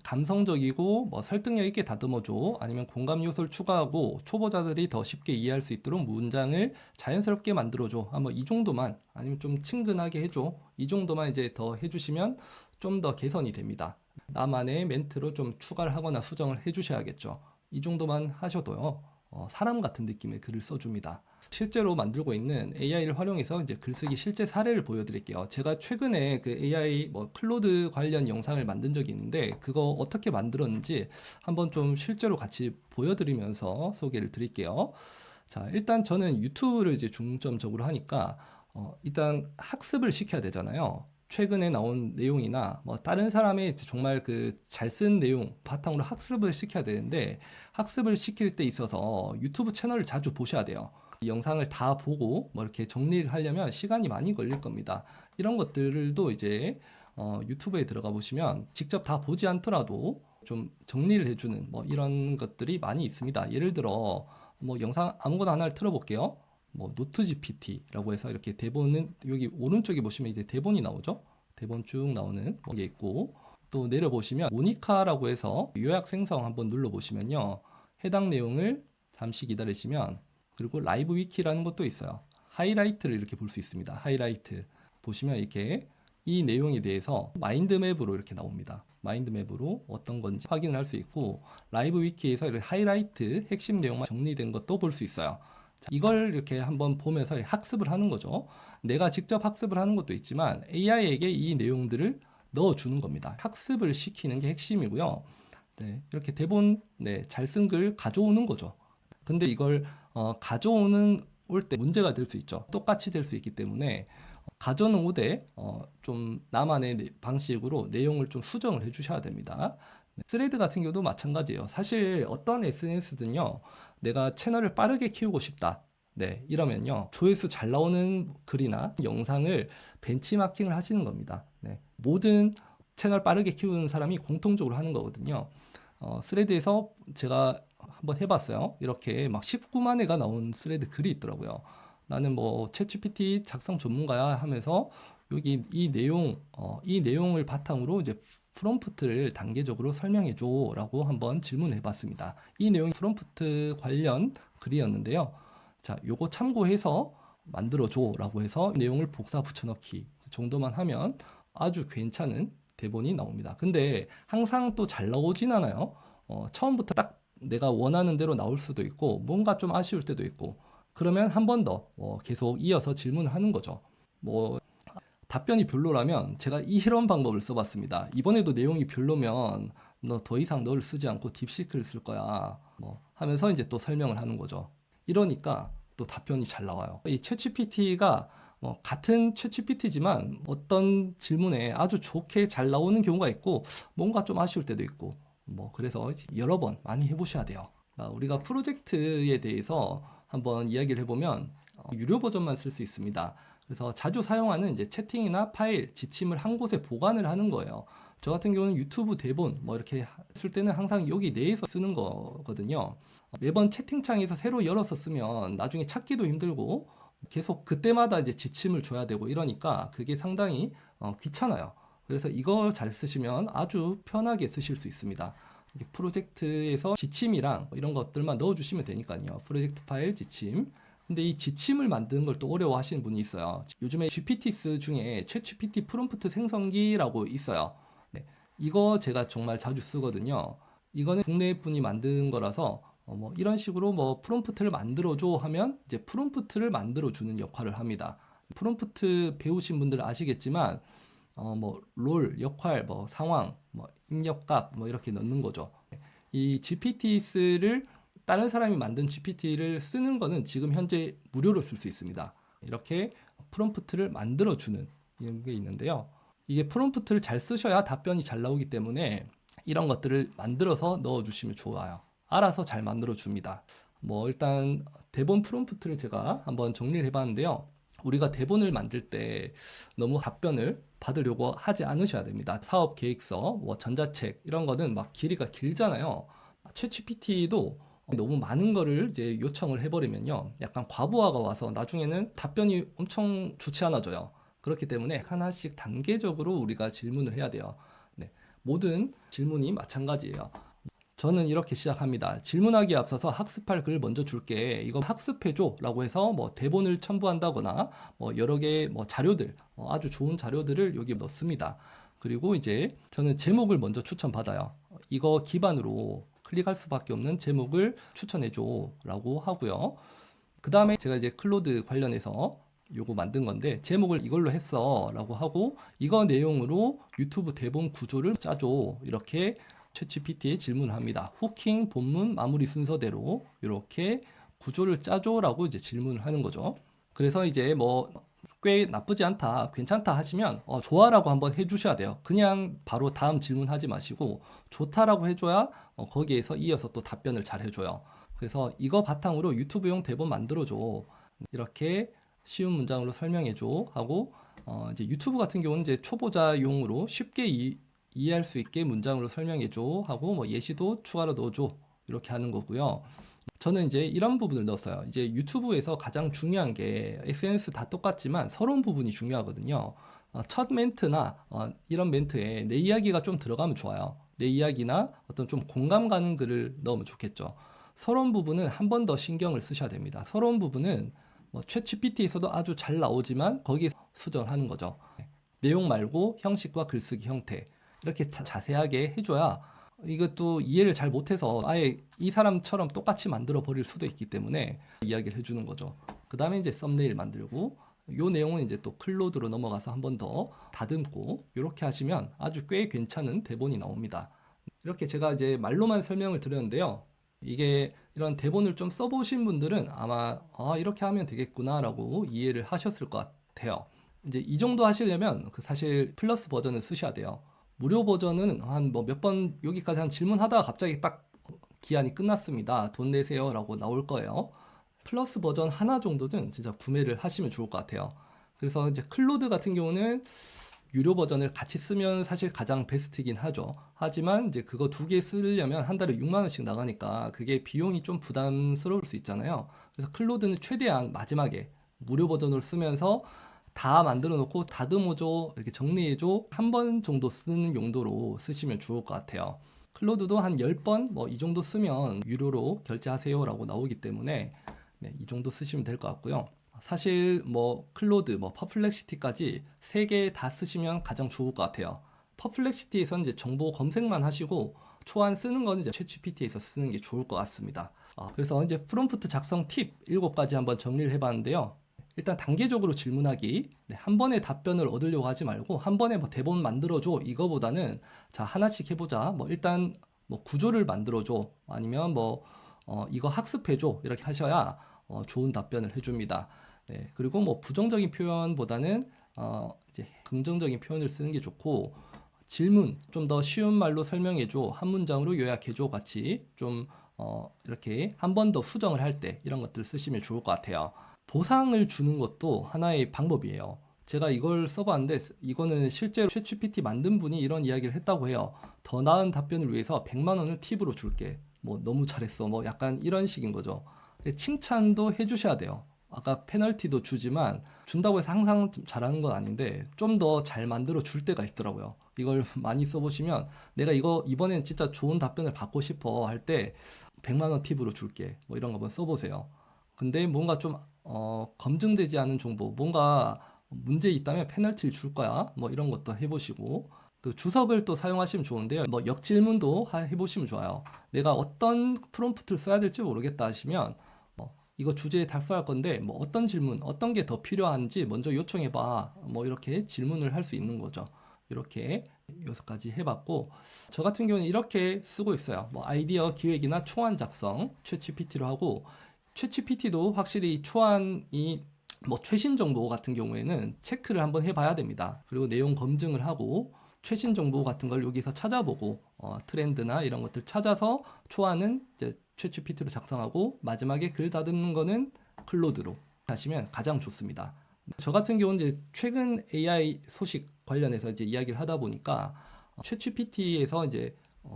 A: 감성적이고 뭐 설득력 있게 다듬어줘, 아니면 공감 요소를 추가하고 초보자들이 더 쉽게 이해할 수 있도록 문장을 자연스럽게 만들어줘. 한번 이 정도만, 아니면 좀 친근하게 해줘. 이 정도만 이제 더 해주시면 좀 더 개선이 됩니다. 나만의 멘트로 좀 추가를 하거나 수정을 해주셔야겠죠. 이 정도만 하셔도요. 사람 같은 느낌의 글을 써줍니다. 실제로 만들고 있는 AI를 활용해서 이제 글쓰기 실제 사례를 보여드릴게요. 제가 최근에 그 AI 뭐 클로드 관련 영상을 만든 적이 있는데 그거 어떻게 만들었는지 한번 좀 실제로 같이 보여드리면서 소개를 드릴게요. 자, 일단 저는 유튜브를 이제 중점적으로 하니까 일단 학습을 시켜야 되잖아요. 최근에 나온 내용이나 뭐 다른 사람의 정말 그 잘 쓴 내용 바탕으로 학습을 시켜야 되는데 학습을 시킬 때 있어서 유튜브 채널을 자주 보셔야 돼요. 이 영상을 다 보고 뭐 이렇게 정리를 하려면 시간이 많이 걸릴 겁니다. 이런 것들도 이제 유튜브에 들어가 보시면 직접 다 보지 않더라도 좀 정리를 해주는 뭐 이런 것들이 많이 있습니다. 예를 들어 뭐 영상 아무거나 하나를 틀어볼게요. 뭐 노트 GPT라고 해서 이렇게 대본은 여기 오른쪽에 보시면 이제 대본이 나오죠. 대본 쭉 나오는 게 있고, 또 내려보시면 모니카라고 해서 요약 생성 한번 눌러보시면요. 해당 내용을 잠시 기다리시면, 그리고 라이브 위키라는 것도 있어요. 하이라이트를 이렇게 볼 수 있습니다. 하이라이트 보시면 이렇게 이 내용에 대해서 마인드맵으로 이렇게 나옵니다. 마인드맵으로 어떤 건지 확인을 할 수 있고, 라이브 위키에서 이렇게 하이라이트 핵심 내용만 정리된 것도 볼 수 있어요. 자, 이걸 이렇게 한번 보면서 학습을 하는 거죠. 내가 직접 학습을 하는 것도 있지만 AI에게 이 내용들을 넣어주는 겁니다. 학습을 시키는 게 핵심이고요. 네, 이렇게 대본 잘 쓴 글 가져오는 거죠. 근데 이걸 가져오는 올 때 문제가 될 수 있죠. 똑같이 될 수 있기 때문에 가져오는 오되 좀 나만의 방식으로 내용을 좀 수정을 해주셔야 됩니다. 스레드 같은 경우도 마찬가지예요. 사실 어떤 SNS든요, 내가 채널을 빠르게 키우고 싶다. 네, 이러면요, 조회수 잘 나오는 글이나 영상을 벤치마킹을 하시는 겁니다. 네, 모든 채널 빠르게 키우는 사람이 공통적으로 하는 거거든요. 스레드에서 제가 한번 해봤어요. 이렇게 막 19만 회가 나온 스레드 글이 있더라고요. 나는 뭐 챗GPT 작성 전문가야 하면서 여기 이 내용을 바탕으로 이제 프롬프트를 단계적으로 설명해 줘라고 한번 질문해 봤습니다. 이 내용이 프롬프트 관련 글이었는데요. 자, 요거 참고해서 만들어 줘라고 해서 내용을 복사 붙여넣기 정도만 하면 아주 괜찮은 대본이 나옵니다. 근데 항상 또 잘 나오진 않아요. 처음부터 딱 내가 원하는 대로 나올 수도 있고 뭔가 좀 아쉬울 때도 있고, 그러면 한 번 더 계속 이어서 질문을 하는 거죠. 뭐 답변이 별로라면 제가 이런 방법을 써봤습니다. 이번에도 내용이 별로면 너 더 이상 너를 쓰지 않고 딥시크를 쓸 거야. 뭐 하면서 이제 또 설명을 하는 거죠. 이러니까 또 답변이 잘 나와요. 이 챗GPT가 같은 챗GPT지만 어떤 질문에 아주 좋게 잘 나오는 경우가 있고 뭔가 좀 아쉬울 때도 있고 뭐 그래서 여러 번 많이 해보셔야 돼요. 우리가 프로젝트에 대해서 한번 이야기를 해보면 유료 버전만 쓸 수 있습니다. 그래서 자주 사용하는 이제 채팅이나 파일, 지침을 한 곳에 보관을 하는 거예요. 저 같은 경우는 유튜브 대본 뭐 이렇게 쓸 때는 항상 여기 내에서 쓰는 거거든요. 매번 채팅창에서 새로 열어서 쓰면 나중에 찾기도 힘들고 계속 그때마다 이제 지침을 줘야 되고 이러니까 그게 상당히 귀찮아요. 그래서 이걸 잘 쓰시면 아주 편하게 쓰실 수 있습니다. 프로젝트에서 지침이랑 이런 것들만 넣어주시면 되니까요. 프로젝트 파일, 지침. 근데 이 지침을 만드는 걸 또 어려워하시는 분이 있어요. 요즘에 GPTs 중에 챗GPT 프롬프트 생성기라고 있어요. 네, 이거 제가 정말 자주 쓰거든요. 이거는 국내 분이 만든 거라서 뭐 이런 식으로 뭐 프롬프트를 만들어줘 하면 이제 프롬프트를 만들어주는 역할을 합니다. 프롬프트 배우신 분들은 아시겠지만 뭐 롤, 역할, 뭐 상황, 뭐 입력값 뭐 이렇게 넣는 거죠. 이 GPT를 다른 사람이 만든 GPT를 쓰는 거는 지금 현재 무료로 쓸 수 있습니다. 이렇게 프롬프트를 만들어주는 이런 게 있는데요. 이게 프롬프트를 잘 쓰셔야 답변이 잘 나오기 때문에 이런 것들을 만들어서 넣어주시면 좋아요. 알아서 잘 만들어줍니다. 뭐 일단 대본 프롬프트를 제가 한번 정리를 해봤는데요. 우리가 대본을 만들 때 너무 답변을 받으려고 하지 않으셔야 됩니다. 사업 계획서, 뭐 전자책 이런 거는 막 길이가 길잖아요. 챗GPT도 너무 많은 거를 이제 요청을 해버리면요. 약간 과부하가 와서 나중에는 답변이 엄청 좋지 않아져요. 그렇기 때문에 하나씩 단계적으로 우리가 질문을 해야 돼요. 네, 모든 질문이 마찬가지예요. 저는 이렇게 시작합니다. 질문하기에 앞서서 학습할 글을 먼저 줄게. 이거 학습해줘 라고 해서 뭐 대본을 첨부한다거나 뭐 여러 개의 뭐 자료들, 아주 좋은 자료들을 여기 넣습니다. 그리고 이제 저는 제목을 먼저 추천받아요. 이거 기반으로 클릭할 수밖에 없는 제목을 추천해줘 라고 하고요. 그 다음에 제가 이제 클로드 관련해서 요거 만든 건데 제목을 이걸로 했어 라고 하고 이거 내용으로 유튜브 대본 구조를 짜줘 이렇게 챗GPT에 질문을 합니다. 후킹, 본문, 마무리 순서대로 이렇게 구조를 짜줘라고 이제 질문을 하는 거죠. 그래서 이제 뭐 꽤 나쁘지 않다, 괜찮다 하시면 좋아라고 한번 해주셔야 돼요. 그냥 바로 다음 질문하지 마시고 좋다라고 해줘야 거기에서 이어서 또 답변을 잘 해줘요. 그래서 이거 바탕으로 유튜브용 대본 만들어줘. 이렇게 쉬운 문장으로 설명해줘 하고 이제 유튜브 같은 경우는 이제 초보자용으로 쉽게 이해할 수 있게 문장으로 설명해줘 하고 뭐 예시도 추가로 넣어줘 이렇게 하는 거고요. 저는 이제 이런 부분을 넣었어요. 이제 유튜브에서 가장 중요한 게 SNS 다 똑같지만 서론 부분이 중요하거든요. 첫 멘트나 이런 멘트에 내 이야기가 좀 들어가면 좋아요. 내 이야기나 어떤 좀 공감 가는 글을 넣으면 좋겠죠. 서론 부분은 한 번 더 신경을 쓰셔야 됩니다. 서론 부분은 뭐 챗GPT에서도 아주 잘 나오지만 거기서 수정하는 거죠. 내용 말고 형식과 글쓰기 형태 이렇게 자세하게 해줘야 이것도 이해를 잘 못해서 아예 이 사람처럼 똑같이 만들어 버릴 수도 있기 때문에 이야기를 해주는 거죠. 그 다음에 이제 썸네일 만들고 요 내용은 이제 또 클로드로 넘어가서 한 번 더 다듬고 이렇게 하시면 아주 꽤 괜찮은 대본이 나옵니다. 이렇게 제가 이제 말로만 설명을 드렸는데요. 이게 이런 대본을 좀 써보신 분들은 아마 이렇게 하면 되겠구나 라고 이해를 하셨을 것 같아요. 이제 이 정도 하시려면 사실 플러스 버전을 쓰셔야 돼요. 무료 버전은 한 뭐 몇 번 여기까지 한 질문하다가 갑자기 딱 기한이 끝났습니다. 돈 내세요 라고 나올 거예요. 플러스 버전 하나 정도는 진짜 구매를 하시면 좋을 것 같아요. 그래서 이제 클로드 같은 경우는 유료 버전을 같이 쓰면 사실 가장 베스트이긴 하죠. 하지만 이제 그거 두 개 쓰려면 한 달에 6만 원씩 나가니까 그게 비용이 좀 부담스러울 수 있잖아요. 그래서 클로드는 최대한 마지막에 무료 버전으로 쓰면서 다 만들어 놓고 다듬어줘, 이렇게 정리해줘 한 번 정도 쓰는 용도로 쓰시면 좋을 것 같아요. 클로드도 한 10번 뭐 이 정도 쓰면 유료로 결제하세요 라고 나오기 때문에 네, 이 정도 쓰시면 될 것 같고요. 사실 뭐 클로드, 뭐 퍼플렉시티까지 3개 다 쓰시면 가장 좋을 것 같아요. 퍼플렉시티에서는 이제 정보 검색만 하시고 초안 쓰는 건 이제 챗GPT에서 쓰는 게 좋을 것 같습니다. 그래서 이제 프롬프트 작성 팁 7가지 한번 정리를 해봤는데요. 일단 단계적으로 질문하기. 네, 한 번에 답변을 얻으려고 하지 말고 한 번에 뭐 대본 만들어줘 이거보다는 자 하나씩 해보자. 뭐 일단 뭐 구조를 만들어줘. 아니면 뭐 이거 학습해줘. 이렇게 하셔야 좋은 답변을 해줍니다. 네, 그리고 뭐 부정적인 표현보다는 이제 긍정적인 표현을 쓰는 게 좋고 질문 좀 더 쉬운 말로 설명해줘. 한 문장으로 요약해줘. 같이 좀 이렇게 한 번 더 수정을 할 때 이런 것들 쓰시면 좋을 것 같아요. 보상을 주는 것도 하나의 방법이에요. 제가 이걸 써봤는데 이거는 실제로 챗GPT 만든 분이 이런 이야기를 했다고 해요. 더 나은 답변을 위해서 100만 원을 팁으로 줄게. 뭐 너무 잘했어. 뭐 약간 이런 식인 거죠. 칭찬도 해주셔야 돼요. 아까 페널티도 주지만 준다고 해서 항상 잘하는 건 아닌데 좀 더 잘 만들어 줄 때가 있더라고요. 이걸 많이 써보시면 내가 이거 이번엔 진짜 좋은 답변을 받고 싶어 할 때 100만 원 팁으로 줄게. 뭐 이런 거 한번 써보세요. 근데 뭔가 좀 검증되지 않은 정보, 뭔가 문제 있다면 페널티를 줄 거야. 뭐 이런 것도 해보시고 그 주석을 또 사용하시면 좋은데요. 뭐 역질문도 해보시면 좋아요. 내가 어떤 프롬프트를 써야 될지 모르겠다 하시면 이거 주제에 답변할 건데 뭐 어떤 질문, 어떤 게 더 필요한지 먼저 요청해봐. 뭐 이렇게 질문을 할 수 있는 거죠. 이렇게 6가지 해봤고 저 같은 경우는 이렇게 쓰고 있어요. 뭐 아이디어 기획이나 초안 작성 챗GPT로 하고 챗GPT도 확실히 초안이 뭐 최신 정보 같은 경우에는 체크를 한번 해봐야 됩니다. 그리고 내용 검증을 하고 최신 정보 같은 걸 여기서 찾아보고 트렌드나 이런 것들 찾아서 초안은 이제 챗GPT로 작성하고 마지막에 글 다듬는 거는 클로드로 하시면 가장 좋습니다. 저 같은 경우는 이제 최근 AI 소식 관련해서 이제 이야기를 하다 보니까 챗GPT에서 이제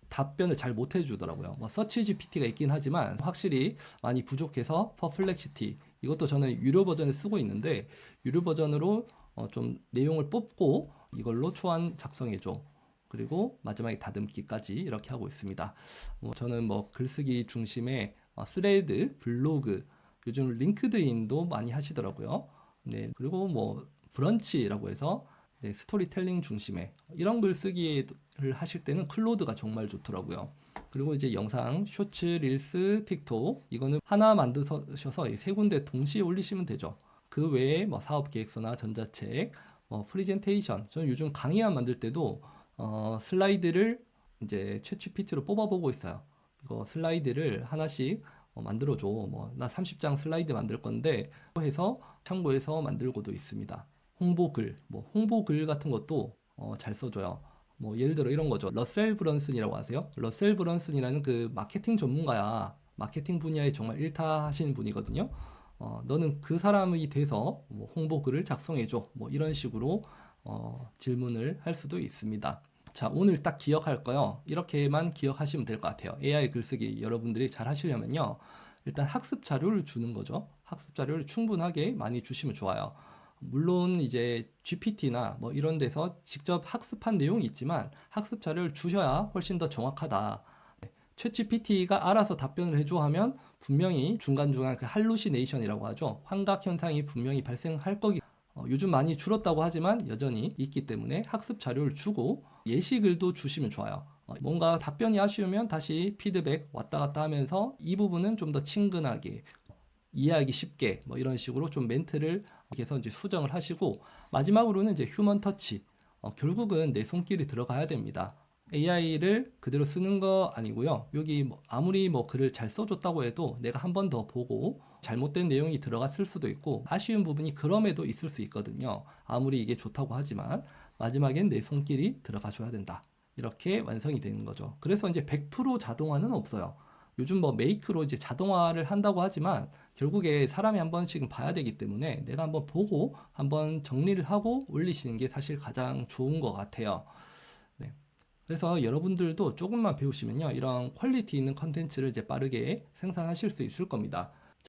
A: 답변을 잘 못 해주더라고요. 뭐 서치 GPT가 있긴 하지만 확실히 많이 부족해서 퍼플렉시티 이것도 저는 유료 버전을 쓰고 있는데 유료 버전으로 좀 내용을 뽑고 이걸로 초안 작성해줘. 그리고 마지막에 다듬기까지 이렇게 하고 있습니다. 저는 뭐 글쓰기 중심의 스레드, 블로그, 요즘 링크드인도 많이 하시더라고요. 네, 그리고 뭐 브런치라고 해서 네, 스토리텔링 중심의 이런 글쓰기를 하실 때는 클로드가 정말 좋더라고요. 그리고 이제 영상, 쇼츠, 릴스, 틱톡 이거는 하나 만드셔서 세 군데 동시에 올리시면 되죠. 그 외에 뭐 사업 계획서나 전자책, 프리젠테이션. 저는 요즘 강의안 만들 때도 슬라이드를 이제 챗GPT로 뽑아보고 있어요. 이거 슬라이드를 하나씩 만들어줘. 뭐 나 30장 슬라이드 만들 건데 해서 참고해서 만들고도 있습니다. 홍보글, 뭐 홍보글 같은 것도 잘 써줘요. 뭐 예를 들어 이런 거죠. 러셀 브런슨이라고 아세요? 러셀 브런슨이라는 그 마케팅 전문가야. 마케팅 분야에 정말 일타 하시는 분이거든요. 너는 그 사람이 돼서 뭐 홍보글을 작성해줘. 뭐 이런 식으로 질문을 할 수도 있습니다. 자, 오늘 딱 기억할 거요. 이렇게만 기억하시면 될 것 같아요. AI 글쓰기 여러분들이 잘 하시려면요. 일단 학습 자료를 주는 거죠. 학습 자료를 충분하게 많이 주시면 좋아요. 물론 이제 GPT나 뭐 이런 데서 직접 학습한 내용이 있지만 학습 자료를 주셔야 훨씬 더 정확하다. 챗 GPT가 알아서 답변을 해줘 하면 분명히 중간중간 그 할루시네이션이라고 하죠. 환각 현상이 분명히 발생할 거기. 요즘 많이 줄었다고 하지만 여전히 있기 때문에 학습 자료를 주고 예시글도 주시면 좋아요. 뭔가 답변이 아쉬우면 다시 피드백 왔다 갔다 하면서 이 부분은 좀 더 친근하게 이해하기 쉽게 뭐 이런 식으로 좀 멘트를 해서 이제 수정을 하시고 마지막으로는 이제 휴먼 터치. 결국은 내 손길이 들어가야 됩니다. AI를 그대로 쓰는 거 아니고요. 여기 뭐 아무리 뭐 글을 잘 써줬다고 해도 내가 한 번 더 보고 잘못된 내용이 들어갔을 수도 있고 아쉬운 부분이 그럼에도 있을 수 있거든요. 아무리 이게 좋다고 하지만 마지막엔 내 손길이 들어가줘야 된다. 이렇게 완성이 되는 거죠. 그래서 이제 100% 자동화는 없어요. 요즘 뭐 메이크로 이제 자동화를 한다고 하지만 결국에 사람이 한 번씩은 봐야 되기 때문에 내가 한번 보고 한번 정리를 하고 올리시는 게 사실 가장 좋은 것 같아요. 네. 그래서 여러분들도 조금만 배우시면요. 이런 퀄리티 있는 컨텐츠를 이제 빠르게 생산하실 수 있을 겁니다.